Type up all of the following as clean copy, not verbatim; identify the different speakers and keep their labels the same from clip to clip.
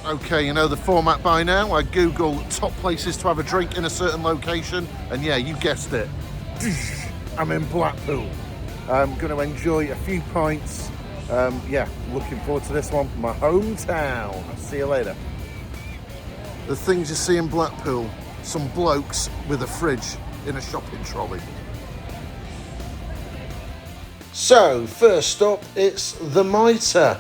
Speaker 1: Okay, you know the format by now. I Google top places to have a drink in a certain location, and yeah, you guessed it. I'm in Blackpool. I'm going to enjoy a few pints. Yeah, looking forward to this one. My hometown. I'll see you later. The things you see in Blackpool, some blokes with a fridge in a shopping trolley. So, first up, it's the Mitre.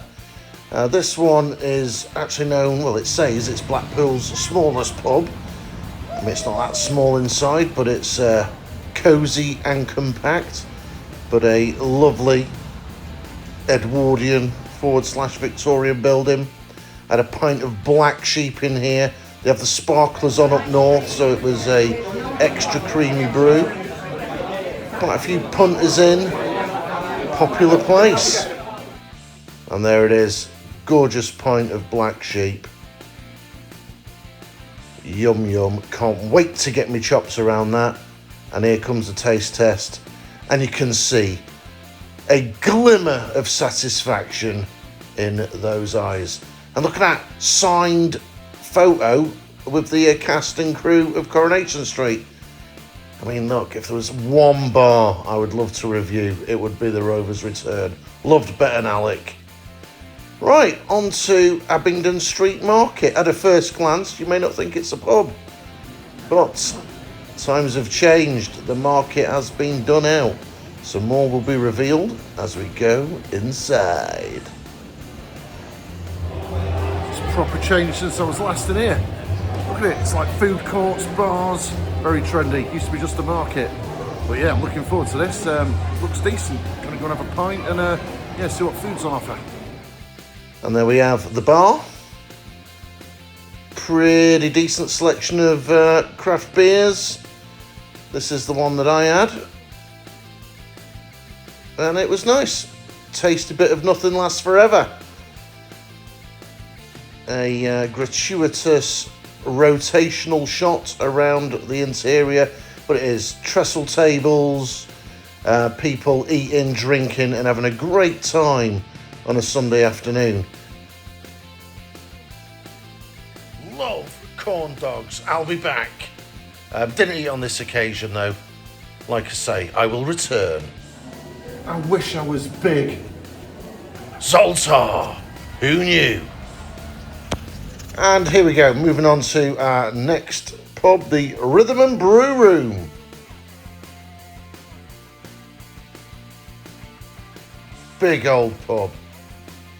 Speaker 1: This one is actually known, well, it says it's Blackpool's smallest pub. I mean, it's not that small inside, but it's cosy and compact. But a lovely Edwardian /Victorian building. Had a pint of black sheep in here. They have the sparklers on up north, so it was a extra creamy brew. Quite a few punters in. Popular place. And there it is. Gorgeous pint of black sheep. Yum yum. Can't wait to get my chops around that. And here comes the taste test. And you can see a glimmer of satisfaction in those eyes. And look at that signed photo with the cast and crew of Coronation Street. I mean, look, if there was one bar I would love to review, it would be the Rover's Return. Loved Bet and Alec. Right, on to Abingdon Street Market. At a first glance, you may not think it's a pub, but times have changed. The market has been done out. Some more will be revealed as we go inside. It's proper change since I was last in here. Look at it, it's like food courts, bars, very trendy. Used to be just a market. But yeah, I'm looking forward to this. Looks decent. Gonna go and have a pint and yeah, see what food's on offer. And there we have the bar. Pretty decent selection of craft beers. This is the one that I had. And it was nice. Tasty bit of nothing lasts forever. A gratuitous rotational shot around the interior, but it is trestle tables, people eating, drinking and having a great time on a Sunday afternoon. Love corn dogs. I'll be back. Didn't eat on this occasion though. Like I say, I will return. I wish I was big. Zoltar! Who knew? And here we go, moving on to our next pub, the Rhythm and Brew Room. Big old pub.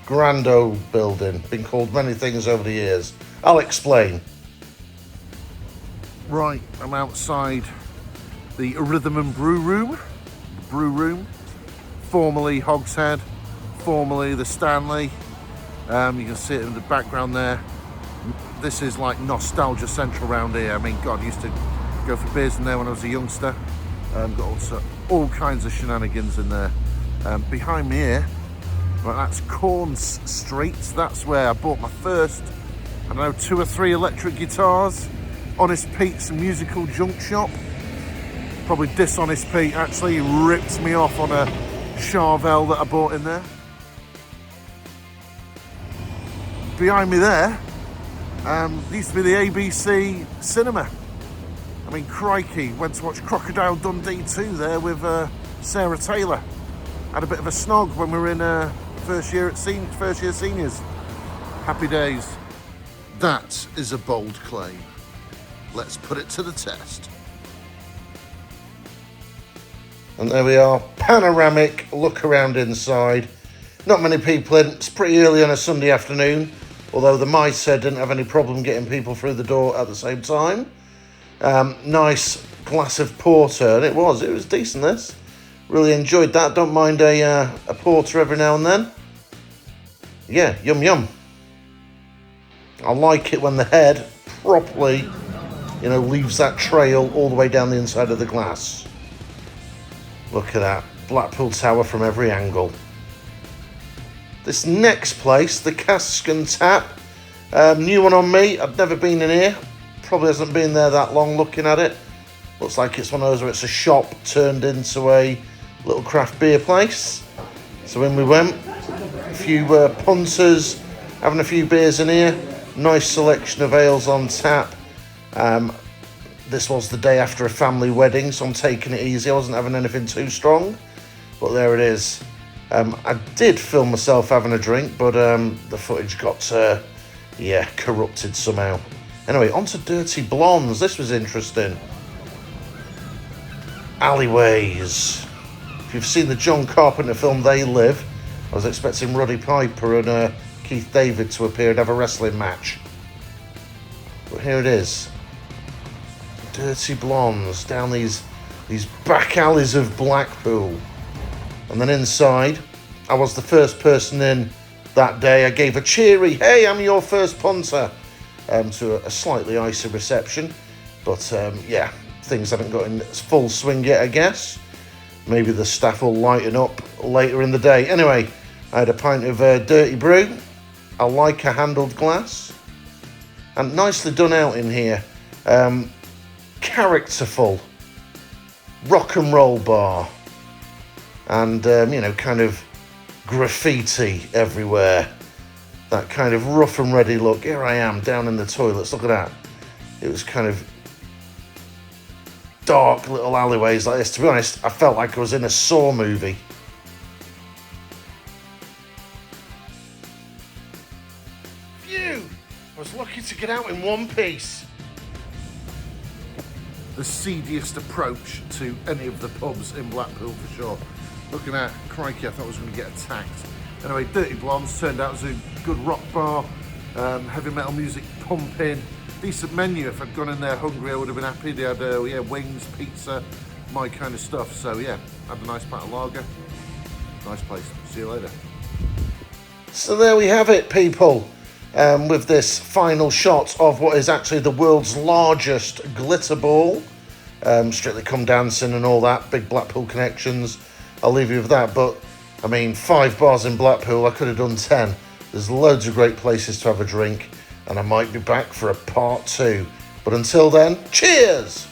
Speaker 1: Grand old building. Been called many things over the years. I'll explain. Right, I'm outside the Rhythm and Brew Room. Brew Room. Formerly Hogshead. Formerly the Stanley. You can see it in the background there. This is like nostalgia central around here. I mean, God, I used to go for beers in there when I was a youngster. Got also all kinds of shenanigans in there. Behind me here, right, that's Corns Street. That's where I bought my first, I don't know, 2 or 3 electric guitars. Honest Pete's musical junk shop. Probably Dishonest Pete actually ripped me off on a Charvel that I bought in there. Behind me there, used to be the ABC cinema. I mean, crikey, went to watch Crocodile Dundee 2 there with Sarah Taylor. Had a bit of a snog when we were in first year seniors. Happy days. That is a bold claim. Let's put it to the test. And there we are, panoramic look around inside. Not many people in, it's pretty early on a Sunday afternoon. Although the Mitre didn't have any problem getting people through the door at the same time. Nice glass of porter, and it was decent this. Really enjoyed that, don't mind a porter every now and then. Yeah, yum yum. I like it when the head properly, leaves that trail all the way down the inside of the glass. Look at that, Blackpool Tower from every angle. This next place, the Cask and Tap, new one on me. I've never been in here. Probably hasn't been there that long looking at it. Looks like it's one of those where it's a shop turned into a little craft beer place. So in we went. A few punters, having a few beers in here. Nice selection of ales on tap. This was the day after a family wedding, so I'm taking it easy. I wasn't having anything too strong, but there it is. I did film myself having a drink, but the footage got, corrupted somehow. Anyway, on to Dirty Blondes. This was interesting. Alleyways. If you've seen the John Carpenter film They Live, I was expecting Roddy Piper and Keith David to appear and have a wrestling match. But here it is. Dirty Blondes down these back alleys of Blackpool. And then inside, I was the first person in that day. I gave a cheery, "Hey, I'm your first punter," to a slightly icy reception. But things haven't got in full swing yet, I guess. Maybe the staff will lighten up later in the day. Anyway, I had a pint of dirty brew. I like a handled glass. And nicely done out in here. Characterful. Rock and roll bar. And, kind of graffiti everywhere. That kind of rough and ready look. Here I am down in the toilets. Look at that. It was kind of dark little alleyways like this. To be honest, I felt like I was in a Saw movie. Phew! I was lucky to get out in one piece. The seediest approach to any of the pubs in Blackpool for sure. Looking at, crikey, I thought I was going to get attacked. Anyway, Dirty Blondes turned out as a good rock bar, heavy metal music pumping, decent menu. If I'd gone in there hungry, I would have been happy. They had wings, pizza, my kind of stuff. So yeah, had a nice pint of lager. Nice place. See you later. So there we have it, people. With this final shot of what is actually the world's largest glitter ball. Strictly Come Dancing and all that, big Blackpool connections. I'll leave you with that, but I mean, 5 bars in Blackpool, I could have done 10. There's loads of great places to have a drink, and I might be back for a part 2. But until then, cheers!